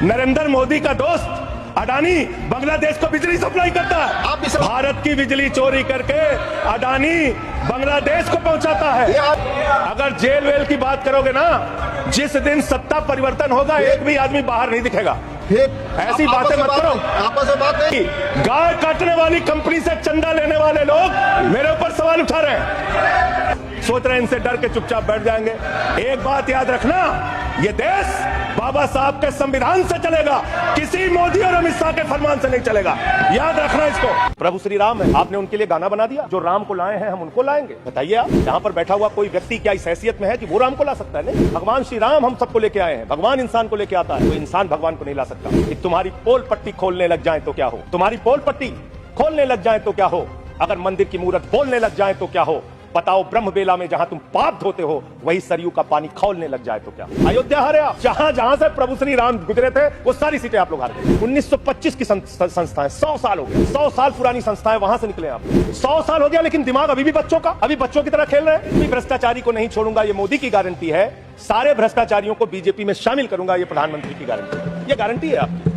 नरेंद्र मोदी का दोस्त अडानी बांग्लादेश को बिजली सप्लाई करता है। भारत की बिजली चोरी करके अडानी बांग्लादेश को पहुंचाता है। अगर जेल वेल की बात करोगे ना, जिस दिन सत्ता परिवर्तन होगा एक भी आदमी बाहर नहीं दिखेगा। ऐसी बातें मत करो। आपस में बात नहीं। गाय काटने वाली कंपनी से चंदा लेने वाले लोग मेरे ऊपर सवाल उठा रहे हैं, सोच रहे हैं इनसे डर के चुपचाप बैठ जाएंगे। एक बात याद रखना, ये देश बाबा साहब के संविधान से चलेगा, किसी मोदी और अमित शाह के फरमान से नहीं चलेगा। याद रखना इसको। प्रभु श्री राम है, आपने उनके लिए गाना बना दिया। जो राम को लाए हैं हम उनको लाएंगे। बताइए आप, यहाँ पर बैठा हुआ कोई व्यक्ति क्या इस हैसियत में है कि वो राम को ला सकता है? नहीं, भगवान श्री राम हम सबको लेके आए हैं। भगवान इंसान को लेके आता है, कोई इंसान भगवान को नहीं ला सकता। कि तुम्हारी पोल पट्टी खोलने लग जाए तो क्या हो, तुम्हारी पोल पट्टी खोलने लग जाए तो क्या हो, अगर मंदिर की मूरत बोलने लग जाए तो क्या हो, बताओ ब्रह्म बेला में जहां तुम पाप धोते हो वही सरयू का पानी खौलने लग जाए तो क्या। अयोध्या हारे आप, जहां जहां से प्रभु श्री राम गुजरे थे वो सारी सीटें आप लोग हार गए। 1925 की संस्थाएं, 100 साल हो गए, 100 साल पुरानी संस्थाएं, वहां से निकले आप। 100 साल हो गया लेकिन दिमाग अभी भी बच्चों का, अभी बच्चों की तरह खेल रहे हैं। भ्रष्टाचारी को नहीं छोड़ूंगा, ये मोदी की गारंटी है। सारे भ्रष्टाचारियों को बीजेपी में शामिल करूंगा, ये प्रधानमंत्री की गारंटी है। ये गारंटी है आपकी।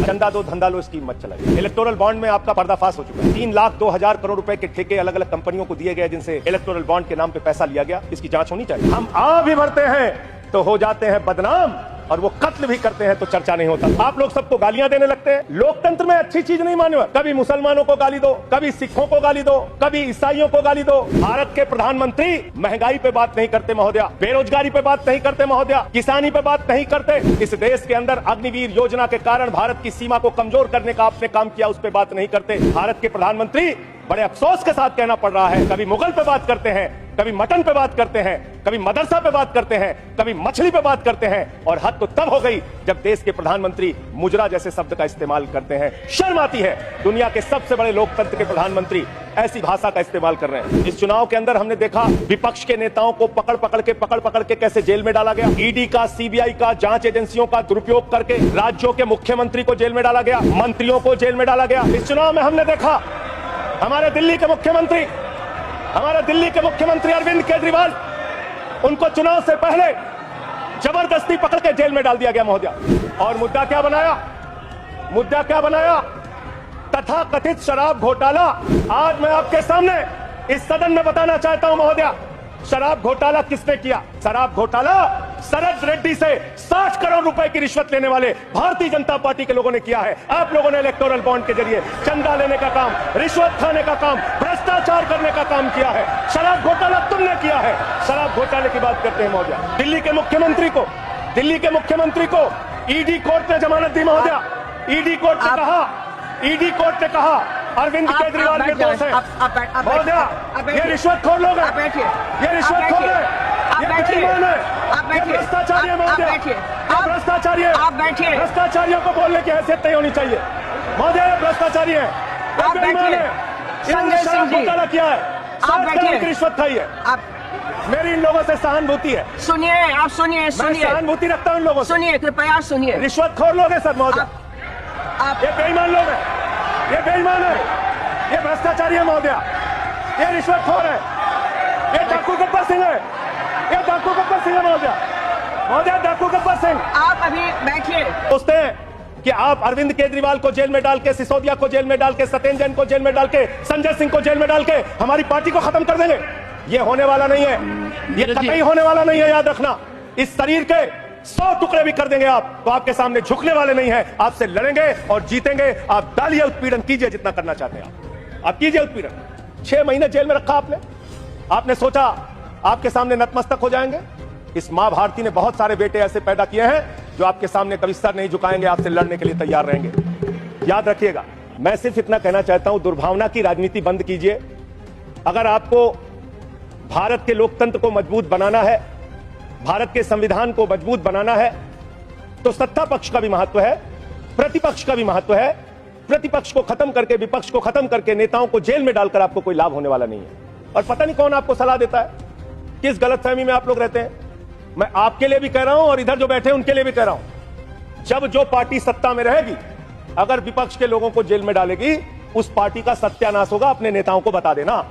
चंदा दो धंधा लो स्कीम मत चलाइए। इलेक्टोरल बॉन्ड में आपका पर्दाफाश हो चुका है। 3,02,000 करोड़ रुपए के ठेके अलग अलग कंपनियों को दिए गए, जिनसे इलेक्टोरल बॉन्ड के नाम पे पैसा लिया गया। इसकी जांच होनी चाहिए। हम आ भी भरते हैं तो हो जाते हैं बदनाम, और वो कत्ल भी करते हैं तो चर्चा नहीं होता। आप लोग सबको गालियां देने लगते हैं। लोकतंत्र में अच्छी चीज नहीं माने। कभी मुसलमानों को गाली दो, कभी सिखों को गाली दो, कभी ईसाइयों को गाली दो। भारत के प्रधानमंत्री महंगाई पे बात नहीं करते महोदया, बेरोजगारी पे बात नहीं करते महोदया, किसानी पे बात नहीं करते। इस देश के अंदर अग्निवीर योजना के कारण भारत की सीमा को कमजोर करने का आपने काम किया, उस पर बात नहीं करते। भारत के प्रधानमंत्री बड़े अफसोस के साथ कहना पड़ रहा है, कभी मुगल पे बात करते हैं, कभी मटन पे बात करते हैं, कभी मदरसा पे बात करते हैं, कभी मछली पे बात करते हैं। और हद तो तब हो गई जब देश के प्रधानमंत्री मुजरा जैसे शब्द का इस्तेमाल करते हैं। शर्म आती है। दुनिया के सबसे बड़े लोकतंत्र के प्रधानमंत्री ऐसी भाषा का इस्तेमाल कर रहे हैं। इस चुनाव के अंदर हमने देखा विपक्ष के नेताओं को पकड़ पकड़ के कैसे जेल में डाला गया। ईडी का, सीबीआई का, जांच एजेंसियों का दुरुपयोग करके राज्यों के मुख्यमंत्री को जेल में डाला गया, मंत्रियों को जेल में डाला गया। इस चुनाव में हमने देखा हमारे दिल्ली के मुख्यमंत्री अरविंद केजरीवाल, उनको चुनाव से पहले जबरदस्ती पकड़ के जेल में डाल दिया गया महोदया। और मुद्दा क्या बनाया? तथाकथित शराब घोटाला। आज मैं आपके सामने इस सदन में बताना चाहता हूं महोदया, शराब घोटाला किसने किया? शराब घोटाला शरद रेड्डी से 60 करोड़ रुपए की रिश्वत लेने वाले भारतीय जनता पार्टी के लोगों ने किया है। आप लोगों ने इलेक्टोरल बॉन्ड के जरिए चंदा लेने का काम, रिश्वत खाने का काम, भ्रष्टाचार करने का काम किया है। शराब घोटाला तुमने किया है। शराब घोटाले की बात करते हैं महोदया। दिल्ली के मुख्यमंत्री को ईडी कोर्ट ने जमानत दी महोदया। ईडी कोर्ट ने कहा अरविंद केजरीवाल निर्दोष है। महोदया, ये रिश्वतखोर लोग हैं, ये रिश्वतखोर है, ये बेईमान है, ये भ्रष्टाचारी है महोदया, ये भ्रष्टाचारी है। भ्रष्टाचारियों को बोलने की हैसियत नहीं होनी चाहिए महोदया। ये भ्रष्टाचारी है, ये बेईमान है, इन्होंने शराब घोटाला किया है, 60 करोड़ की रिश्वत खाई है। मेरी इन लोगों से सहानुभूति है। सुनिए। मैं सहानुभूति रखता हूँ इन लोगों से। सुनिए, कृपया सुनिए। रिश्वतखोर लोग हैं सर महोदया, ये बेईमान लोग हैं, ये बेईमान है, ये भ्रष्टाचारी है महोदया, ये रिश्वतखोर है, ये डाकू गब्बर सिंह है, ये डाकू गब्बर सिंह है महोदया, डाकू गब्बर सिंह। आप अभी बैठिए। सोचते हैं कि आप अरविंद केजरीवाल को जेल में डाल के, सिसोदिया को जेल में डाल के, सत्येंद्र जैन को जेल में डाल के, संजय सिंह को जेल में डाल के हमारी पार्टी को खत्म कर देंगे। ये होने वाला नहीं है, ये कतई होने वाला नहीं है। याद रखना, इस शरीर के 100 टुकड़े भी कर देंगे आप तो आपके सामने झुकने वाले नहीं है। आपसे लड़ेंगे और जीतेंगे। आप डालिए उत्पीड़न, कीजिए जितना करना चाहते हैं आप कीजिए उत्पीड़न। 6 महीने जेल में रखा आपने सोचा आपके सामने नतमस्तक हो जाएंगे? इस मां भारती ने बहुत सारे बेटे ऐसे पैदा किए हैं जो आपके सामने कभी सर नहीं झुकाएंगे, आपसे लड़ने के लिए तैयार रहेंगे। याद रखिएगा, मैं सिर्फ इतना कहना चाहता हूं, दुर्भावना की राजनीति बंद कीजिए। अगर आपको भारत के लोकतंत्र को मजबूत बनाना है, भारत के संविधान को मजबूत बनाना है, तो सत्ता पक्ष का भी महत्व है, प्रतिपक्ष का भी महत्व है। प्रतिपक्ष को खत्म करके, विपक्ष को खत्म करके नेताओं को जेल में डालकर आपको कोई लाभ होने वाला नहीं है। और पता नहीं कौन आपको सलाह देता है, किस गलतफहमी में आप लोग रहते हैं। मैं आपके लिए भी कह रहा हूं और इधर जो बैठे हैं उनके लिए भी कह रहा हूं, जब जो पार्टी सत्ता में रहेगी, अगर विपक्ष के लोगों को जेल में डालेगी, उस पार्टी का सत्यानाश होगा। अपने नेताओं को बता देना।